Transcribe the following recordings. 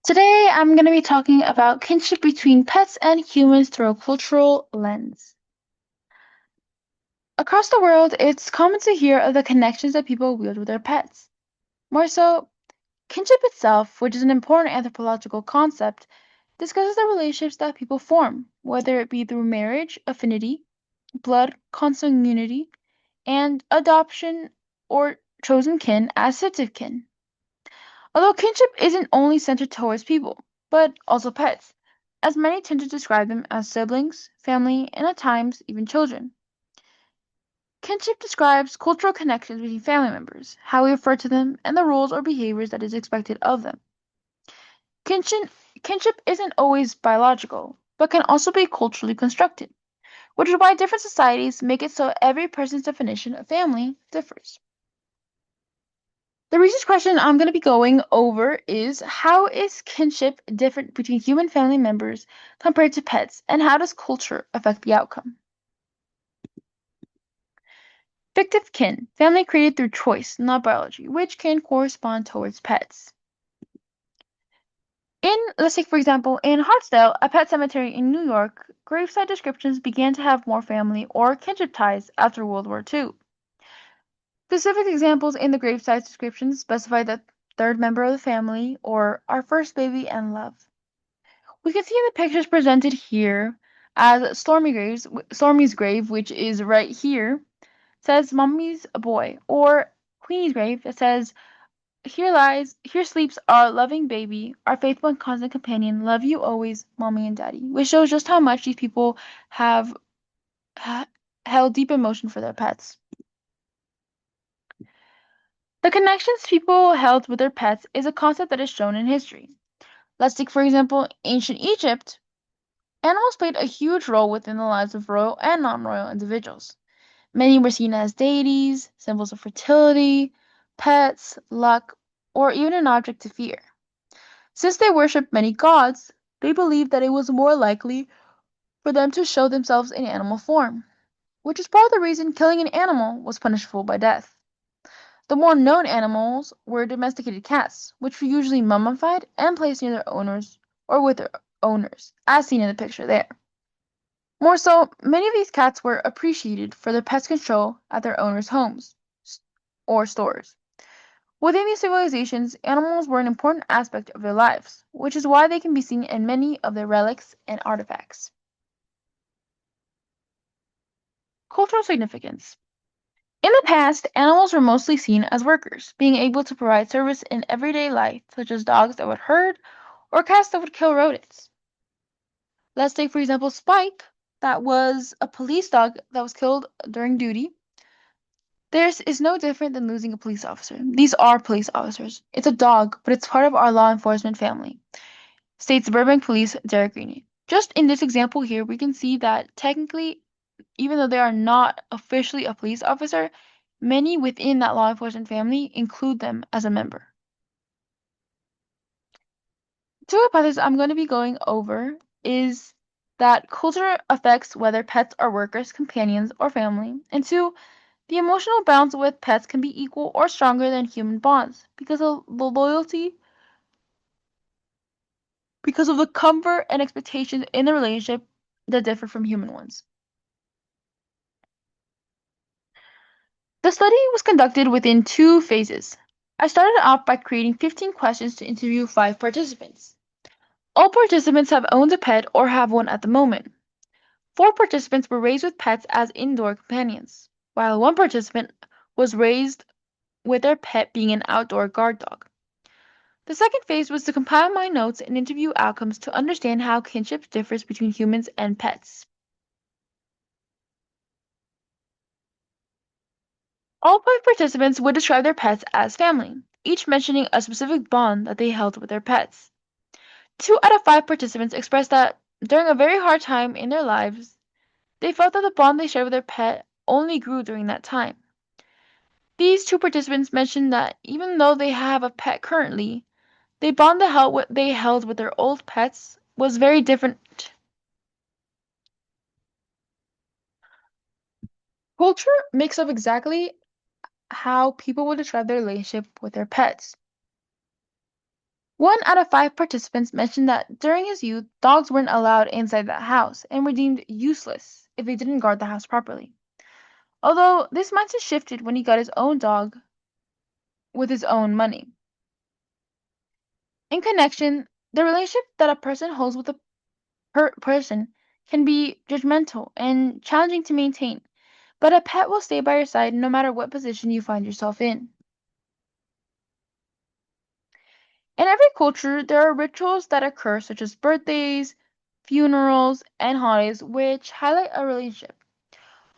Today, I'm going to be talking about kinship between pets and humans through a cultural lens. Across the world, it's common to hear of the connections that people wield with their pets. More so, kinship itself, which is an important anthropological concept, discusses the relationships that people form, whether it be through marriage, affinity, blood consanguinity, and adoption or chosen kin as sets of kin. Although kinship isn't only centered towards people, but also pets, as many tend to describe them as siblings, family, and at times even children. Kinship describes cultural connections between family members, how we refer to them, and the roles or behaviors that is expected of them. Kinship, kinship isn't always biological, but can also be culturally constructed, which is why different societies make it so every person's definition of family differs. The research question I'm going to be going over is how is kinship different between human family members compared to pets, and how does culture affect the outcome? Fictive kin, family created through choice, not biology, which can correspond towards pets. Let's take for example, in Hartsdale, a pet cemetery in New York, gravesite descriptions began to have more family or kinship ties after World War II. Specific examples in the gravesite descriptions specify the third member of the family or our first baby and love. We can see in the pictures presented here as Stormy's grave, which is right here, says Mommy's boy, or Queenie's grave that says, here sleeps our loving baby, our faithful and constant companion, love you always, Mommy and Daddy, which shows just how much these people have ha- held deep emotion for their pets. The connections people held with their pets is a concept that is shown in history. Let's take, for example, ancient Egypt. Animals played a huge role within the lives of royal and non-royal individuals. Many were seen as deities, symbols of fertility, pets, luck, or even an object to fear. Since they worshipped many gods, they believed that it was more likely for them to show themselves in animal form, which is part of the reason killing an animal was punishable by death. The more known animals were domesticated cats, which were usually mummified and placed near their owners or with their owners, as seen in the picture there. More so, many of these cats were appreciated for their pest control at their owners' homes or stores. Within these civilizations, animals were an important aspect of their lives, which is why they can be seen in many of their relics and artifacts. Cultural significance. In the past, animals were mostly seen as workers, being able to provide service in everyday life, such as dogs that would herd or cats that would kill rodents. Let's take, for example, Spike, that was a police dog that was killed during duty. This is no different than losing a police officer. These are police officers. It's a dog, but it's part of our law enforcement family, states Burbank Police Derek Green. Just in this example here, we can see that technically, even though they are not officially a police officer, many within that law enforcement family include them as a member. Two hypotheses I'm going to be going over is that culture affects whether pets are workers, companions, or family, and two, the emotional bonds with pets can be equal or stronger than human bonds because of the comfort and expectations in the relationship that differ from human ones. The study was conducted within two phases. I started off by creating 15 questions to interview 5 participants. All participants have owned a pet or have one at the moment. 4 participants were raised with pets as indoor companions, while one participant was raised with their pet being an outdoor guard dog. The second phase was to compile my notes and interview outcomes to understand how kinship differs between humans and pets. All 5 participants would describe their pets as family, each mentioning a specific bond that they held with their pets. 2 out of 5 participants expressed that during a very hard time in their lives, they felt that the bond they shared with their pet only grew during that time. These 2 participants mentioned that even though they have a pet currently, the bond they held with their old pets was very different. Culture makes up exactly how people would describe their relationship with their pets. One out of five participants mentioned that during his youth, dogs weren't allowed inside the house and were deemed useless if they didn't guard the house properly. Although this mindset shifted when he got his own dog with his own money. In connection, the relationship that a person holds with a person can be judgmental and challenging to maintain, but a pet will stay by your side no matter what position you find yourself in. In every culture, there are rituals that occur, such as birthdays, funerals, and holidays, which highlight a relationship.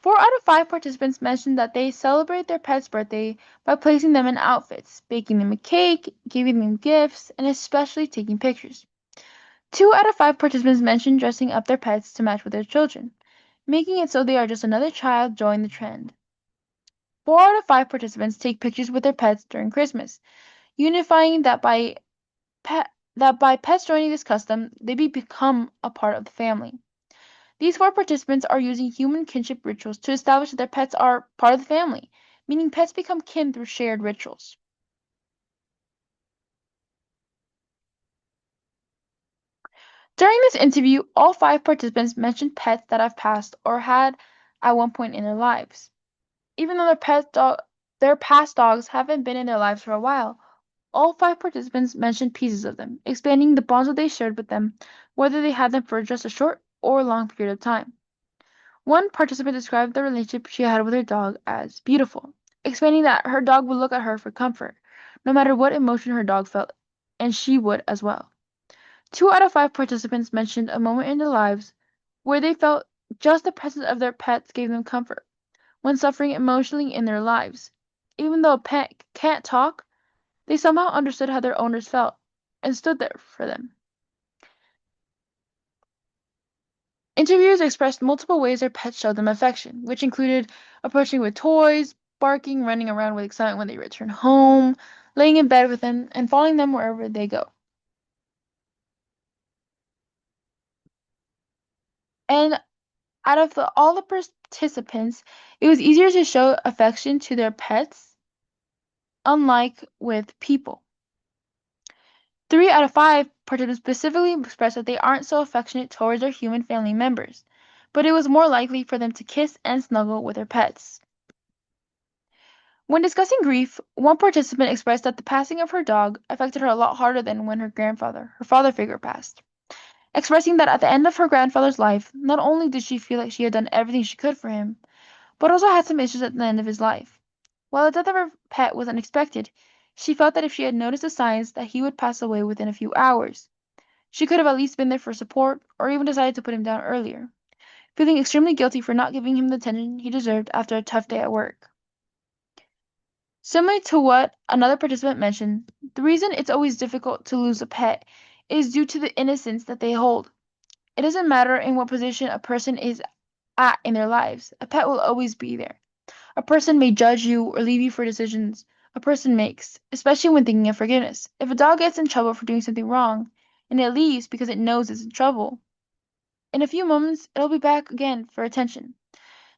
Four out of five participants mentioned that they celebrate their pet's birthday by placing them in outfits, baking them a cake, giving them gifts, and especially taking pictures. Two out of five participants mentioned dressing up their pets to match with their children, making it so they are just another child joining the trend. Four out of five participants take pictures with their pets during Christmas, unifying pet, that by pets joining this custom, they become a part of the family. These four participants are using human kinship rituals to establish that their pets are part of the family, meaning pets become kin through shared rituals. During this interview, all five participants mentioned pets that have passed or had at one point in their lives. Even though their past dogs haven't been in their lives for a while, all five participants mentioned pieces of them, expanding the bonds that they shared with them, whether they had them for just a short or long period of time. One participant described the relationship she had with her dog as beautiful, explaining that her dog would look at her for comfort, no matter what emotion her dog felt, and she would as well. Two out of five participants mentioned a moment in their lives where they felt just the presence of their pets gave them comfort when suffering emotionally in their lives. Even though a pet can't talk, they somehow understood how their owners felt and stood there for them. Interviewers expressed multiple ways their pets showed them affection, which included approaching with toys, barking, running around with excitement when they return home, laying in bed with them, and following them wherever they go. And out of all the participants, it was easier to show affection to their pets, unlike with people. Three out of five participants specifically expressed that they aren't so affectionate towards their human family members, but it was more likely for them to kiss and snuggle with their pets. When discussing grief, one participant expressed that the passing of her dog affected her a lot harder than when her father figure, passed, expressing that at the end of her grandfather's life, not only did she feel like she had done everything she could for him, but also had some issues at the end of his life. While the death of her pet was unexpected, she felt that if she had noticed the signs that he would pass away within a few hours, she could have at least been there for support or even decided to put him down earlier, feeling extremely guilty for not giving him the attention he deserved after a tough day at work. Similar to what another participant mentioned, the reason it's always difficult to lose a pet is due to the innocence that they hold. It doesn't matter in what position a person is at in their lives, a pet will always be there. A person may judge you or leave you for decisions a person makes, especially when thinking of forgiveness. If a dog gets in trouble for doing something wrong and it leaves because it knows it's in trouble, in a few moments it'll be back again for attention.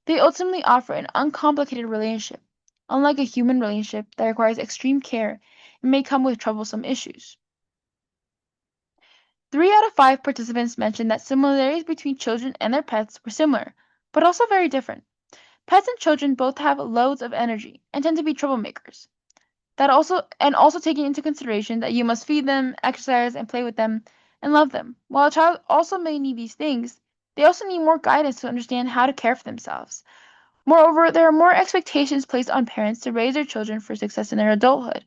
They ultimately offer an uncomplicated relationship, unlike a human relationship that requires extreme care and may come with troublesome issues. Three out of five participants mentioned that similarities between children and their pets were similar, but also very different. Pets and children both have loads of energy and tend to be troublemakers. Also taking into consideration that you must feed them, exercise and play with them, and love them. While a child also may need these things, they also need more guidance to understand how to care for themselves. Moreover, there are more expectations placed on parents to raise their children for success in their adulthood.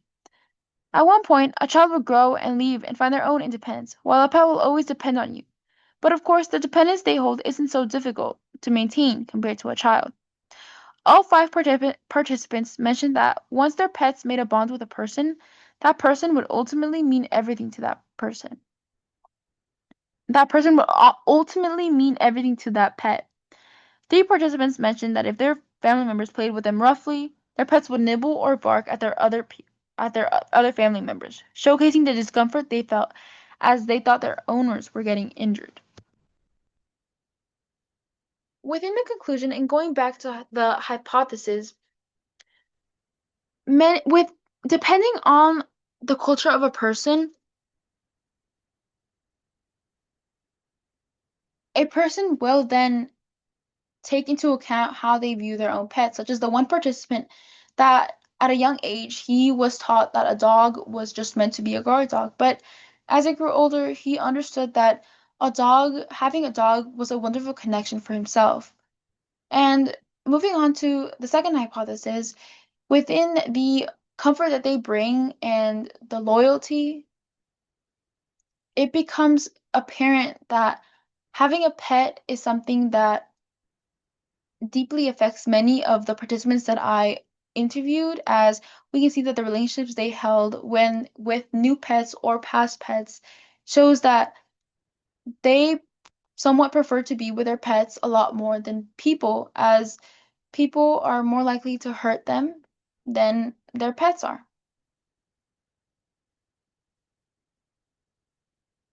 At one point, a child will grow and leave and find their own independence, while a pet will always depend on you. But of course, the dependence they hold isn't so difficult to maintain compared to a child. All five participants mentioned that once their pets made a bond with a person, that person would ultimately mean everything to that person. That person would ultimately mean everything to that pet. Three participants mentioned that if their family members played with them roughly, their pets would nibble or bark at their other family members, showcasing the discomfort they felt as they thought their owners were getting injured. Within the conclusion, and going back to the hypothesis, with depending on the culture of a person, a person will then take into account how they view their own pets, such as the one participant that at a young age he was taught that a dog was just meant to be a guard dog. But as he grew older, he understood that having a dog was a wonderful connection for himself. And moving on to the second hypothesis, within the comfort that they bring and the loyalty, it becomes apparent that having a pet is something that deeply affects many of the participants that I interviewed, as we can see that the relationships they held when with new pets or past pets shows that they somewhat prefer to be with their pets a lot more than people, as people are more likely to hurt them than their pets are.